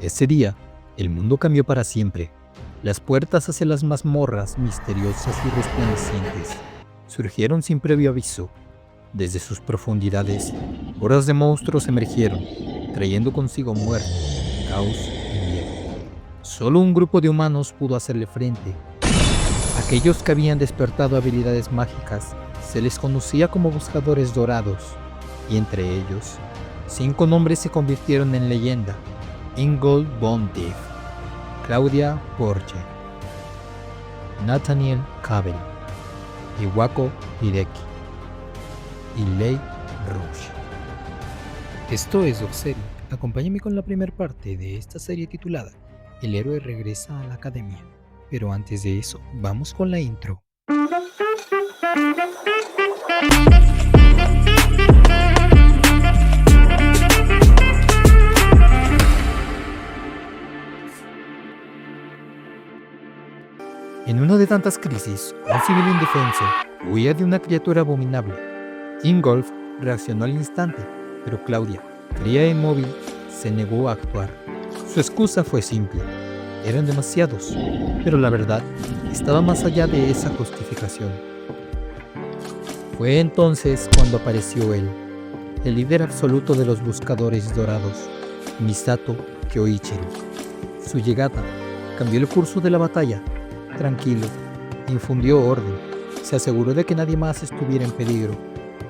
Ese día, el mundo cambió para siempre. Las puertas hacia las mazmorras misteriosas y resplandecientes surgieron sin previo aviso. Desde sus profundidades, hordas de monstruos emergieron, trayendo consigo muerte, caos y miedo. Solo un grupo de humanos pudo hacerle frente. Aquellos que habían despertado habilidades mágicas se les conocía como buscadores dorados, y entre ellos, 5 nombres se convirtieron en leyenda: Ingolf von Diff, Claudia Borge, Nathaniel Cavell, Iwako Hideki y Leigh Rouge. Esto es Doxery. Acompáñame con la primera parte de esta serie titulada El héroe regresa a la academia. Pero antes de eso, vamos con la intro. En una de tantas crisis, un civil indefenso huía de una criatura abominable. Ingolf reaccionó al instante, pero Claudia, fría e inmóvil, se negó a actuar. Su excusa fue simple: eran demasiados, pero la verdad estaba más allá de esa justificación. Fue entonces cuando apareció él, el líder absoluto de los buscadores dorados, Misato Kyoichiro. Su llegada cambió el curso de la batalla. Tranquilo, infundió orden, se aseguró de que nadie más estuviera en peligro,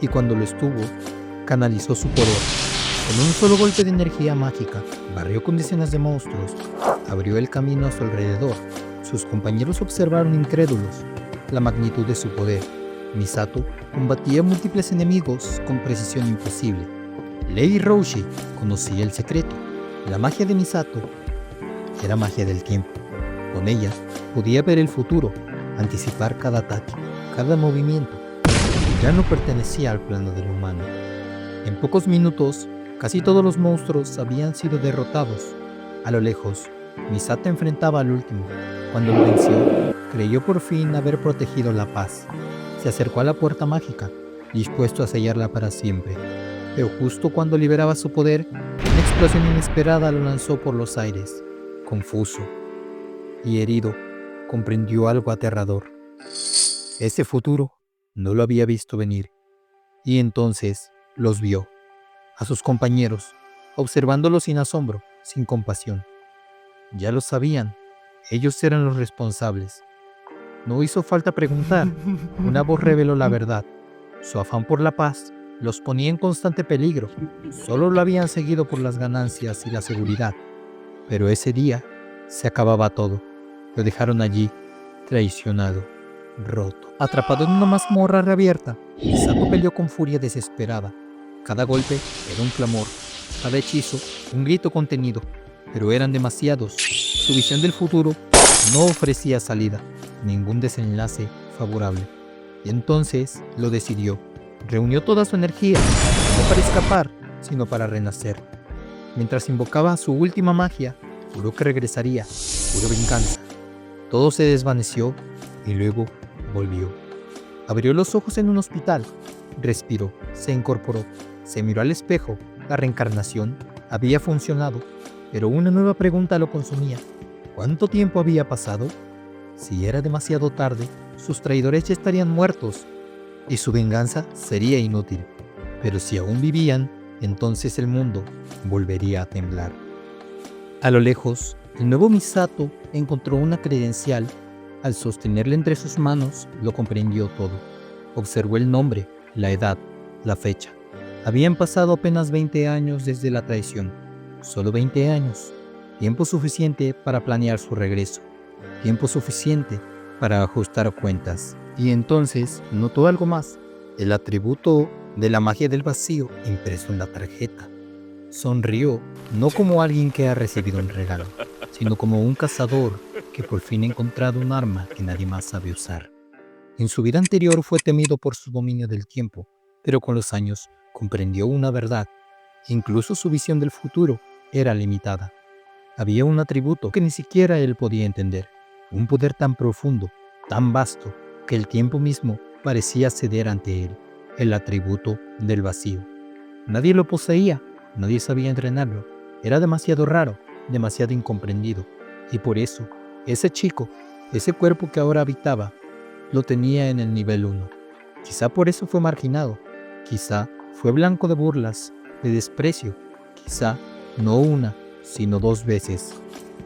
y cuando lo estuvo, canalizó su poder. Con un solo golpe de energía mágica, barrió con decenas de monstruos, abrió el camino a su alrededor. Sus compañeros observaron incrédulos la magnitud de su poder. Misato combatía a múltiples enemigos con precisión imposible. Leigh Rouge conocía el secreto. La magia de Misato era magia del tiempo. Con ella podía ver el futuro, anticipar cada ataque, cada movimiento. Ya no pertenecía al plano del humano. En pocos minutos, casi todos los monstruos habían sido derrotados. A lo lejos, Misato enfrentaba al último. Cuando lo venció, creyó por fin haber protegido la paz. Se acercó a la puerta mágica, dispuesto a sellarla para siempre. Pero justo cuando liberaba su poder, una explosión inesperada lo lanzó por los aires. Confuso y herido, comprendió algo aterrador. Ese futuro no lo había visto venir, y entonces los vio, a sus compañeros, observándolos sin asombro, sin compasión. Ya lo sabían, ellos eran los responsables. No hizo falta preguntar, una voz reveló la verdad. Su afán por la paz los ponía en constante peligro. Solo lo habían seguido por las ganancias y la seguridad. Pero ese día se acababa todo. Lo dejaron allí, traicionado, roto. Atrapado en una mazmorra reabierta, Misato peleó con furia desesperada. Cada golpe era un clamor, cada hechizo un grito contenido, pero eran demasiados. Su visión del futuro no ofrecía salida, ningún desenlace favorable. Y entonces lo decidió. Reunió toda su energía, no para escapar, sino para renacer. Mientras invocaba su última magia, juró que regresaría, juró venganza. Todo se desvaneció y luego volvió. Abrió los ojos en un hospital, respiró, se incorporó, se miró al espejo. La reencarnación había funcionado, pero una nueva pregunta lo consumía. ¿Cuánto tiempo había pasado? Si era demasiado tarde, sus traidores ya estarían muertos y su venganza sería inútil. Pero si aún vivían, entonces el mundo volvería a temblar. A lo lejos, el nuevo Misato encontró una credencial. Al sostenerla entre sus manos, lo comprendió todo. Observó el nombre, la edad, la fecha. Habían pasado apenas 20 años desde la traición. Solo 20 años. Tiempo suficiente para planear su regreso. Tiempo suficiente para ajustar cuentas. Y entonces notó algo más. El atributo de la magia del vacío impreso en la tarjeta. Sonrió, no como alguien que ha recibido un regalo, sino como un cazador que por fin ha encontrado un arma que nadie más sabe usar. En su vida anterior fue temido por su dominio del tiempo, pero con los años comprendió una verdad. Incluso su visión del futuro era limitada. Había un atributo que ni siquiera él podía entender, un poder tan profundo, tan vasto, que el tiempo mismo parecía ceder ante él, el atributo del vacío. Nadie lo poseía. Nadie sabía entrenarlo. Era demasiado raro. demasiado incomprendido. Y por eso, ese chico, ese cuerpo que ahora habitaba, lo tenía en el nivel 1. Quizá por eso fue marginado. Quizá fue blanco de burlas, de desprecio. Quizá no una, sino 2 veces.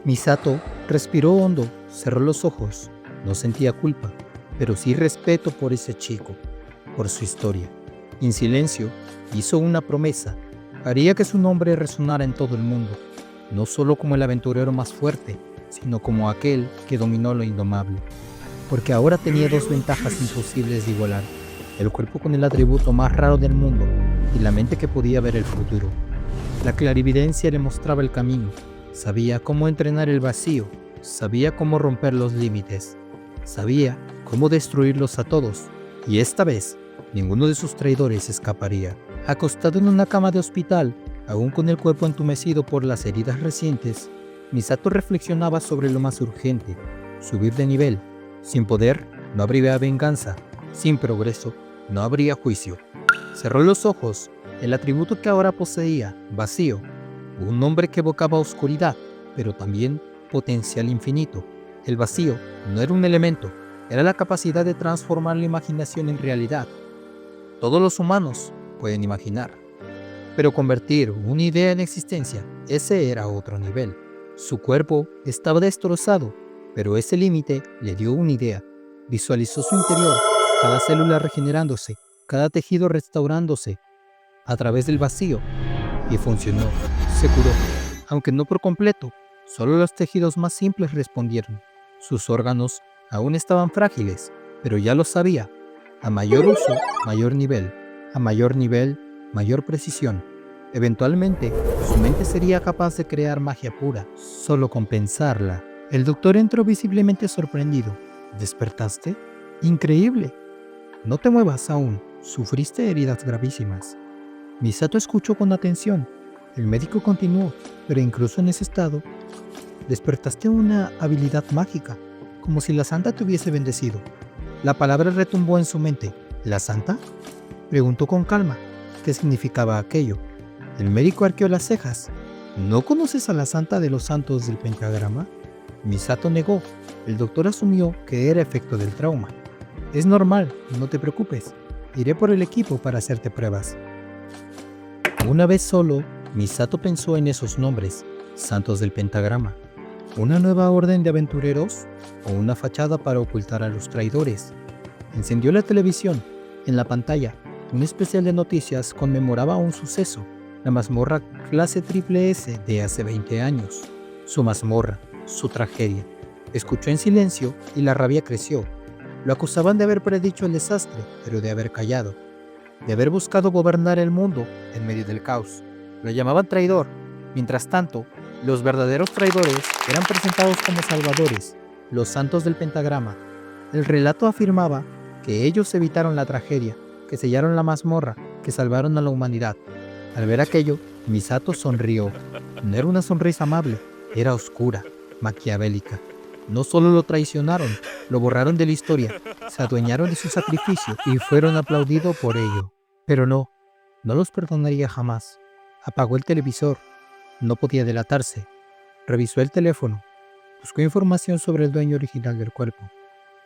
Misato respiró hondo, cerró los ojos. No sentía culpa, pero sí respeto por ese chico, por su historia. En silencio, hizo una promesa. Haría que su nombre resonara en todo el mundo, no solo como el aventurero más fuerte, sino como aquel que dominó lo indomable. Porque ahora tenía 2 ventajas imposibles de igualar: el cuerpo con el atributo más raro del mundo y la mente que podía ver el futuro. La clarividencia le mostraba el camino, sabía cómo entrenar el vacío, sabía cómo romper los límites, sabía cómo destruirlos a todos, y esta vez ninguno de sus traidores escaparía. Acostado en una cama de hospital, aún con el cuerpo entumecido por las heridas recientes, Misato reflexionaba sobre lo más urgente: subir de nivel. Sin poder, no habría venganza. Sin progreso, no habría juicio. Cerró los ojos. El atributo que ahora poseía, vacío, un nombre que evocaba oscuridad, pero también potencial infinito. El vacío no era un elemento, era la capacidad de transformar la imaginación en realidad. Todos los humanos pueden imaginar, pero convertir una idea en existencia, ese era otro nivel. Su cuerpo estaba destrozado, pero ese límite le dio una idea. Visualizó su interior, cada célula regenerándose, cada tejido restaurándose a través del vacío, y funcionó. Se curó, aunque no por completo. Solo los tejidos más simples respondieron. Sus órganos aún estaban frágiles, pero ya lo sabía. A mayor uso, mayor nivel. A mayor nivel, mayor precisión. Eventualmente, su mente sería capaz de crear magia pura, solo con pensarla. El doctor entró visiblemente sorprendido. ¿Despertaste? Increíble. No te muevas aún. Sufriste heridas gravísimas. Misato escuchó con atención. El médico continuó, pero incluso en ese estado, despertaste una habilidad mágica, como si la santa te hubiese bendecido. La palabra retumbó en su mente. ¿La santa?, preguntó con calma. ¿Qué significaba aquello? El médico arqueó las cejas. ¿No conoces a la santa de los santos del pentagrama? Misato negó. El doctor asumió que era efecto del trauma. Es normal, no te preocupes. Iré por el equipo para hacerte pruebas. Una vez solo, Misato pensó en esos nombres: santos del pentagrama. ¿Una nueva orden de aventureros o una fachada para ocultar a los traidores? Encendió la televisión. En la pantalla, un especial de noticias conmemoraba un suceso: la mazmorra clase triple S de hace 20 años. Su mazmorra, su tragedia. Escuchó en silencio y la rabia creció. Lo acusaban de haber predicho el desastre, pero de haber callado, de haber buscado gobernar el mundo en medio del caos. Lo llamaban traidor. Mientras tanto, los verdaderos traidores eran presentados como salvadores, los santos del pentagrama. El relato afirmaba que ellos evitaron la tragedia, que sellaron la mazmorra, que salvaron a la humanidad. Al ver aquello, Misato sonrió. No era una sonrisa amable, era oscura, maquiavélica. No solo lo traicionaron, lo borraron de la historia, se adueñaron de su sacrificio y fueron aplaudidos por ello. Pero no los perdonaría jamás. Apagó el televisor. No podía delatarse. Revisó el teléfono. Buscó información sobre el dueño original del cuerpo.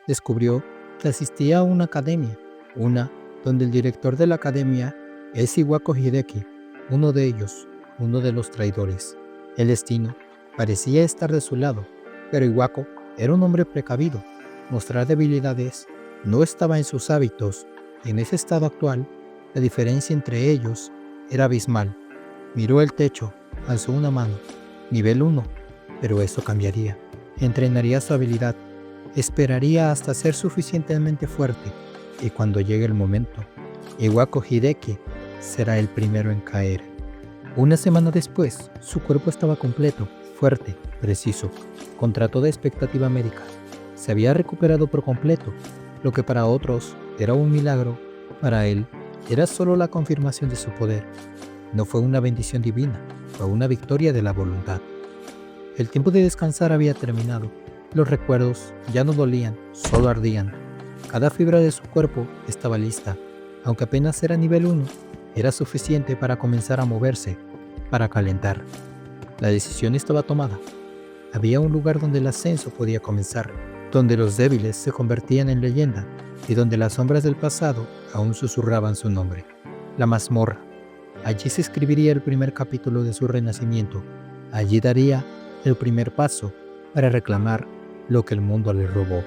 Descubrió que asistía a una academia, una donde el director de la academia es Iwako Hideki, uno de ellos, uno de los traidores. El destino parecía estar de su lado, pero Iwako era un hombre precavido. Mostrar debilidades no estaba en sus hábitos. En ese estado actual, la diferencia entre ellos era abismal. Miró el techo, alzó una mano. Nivel 1, pero eso cambiaría. Entrenaría su habilidad. Esperaría hasta ser suficientemente fuerte, y cuando llegue el momento, Iwako Hideki será el primero en caer. Una semana después, su cuerpo estaba completo, fuerte, preciso, contra toda expectativa médica. Se había recuperado por completo. Lo que para otros era un milagro, para él era solo la confirmación de su poder. No fue una bendición divina, fue una victoria de la voluntad. El tiempo de descansar había terminado. Los recuerdos ya no dolían, solo ardían. Cada fibra de su cuerpo estaba lista. Aunque apenas era nivel 1, era suficiente para comenzar a moverse, para calentar. La decisión estaba tomada. Había un lugar donde el ascenso podía comenzar, donde los débiles se convertían en leyenda y donde las sombras del pasado aún susurraban su nombre. La mazmorra. Allí se escribiría el primer capítulo de su renacimiento. Allí daría el primer paso para reclamar lo que el mundo le robó.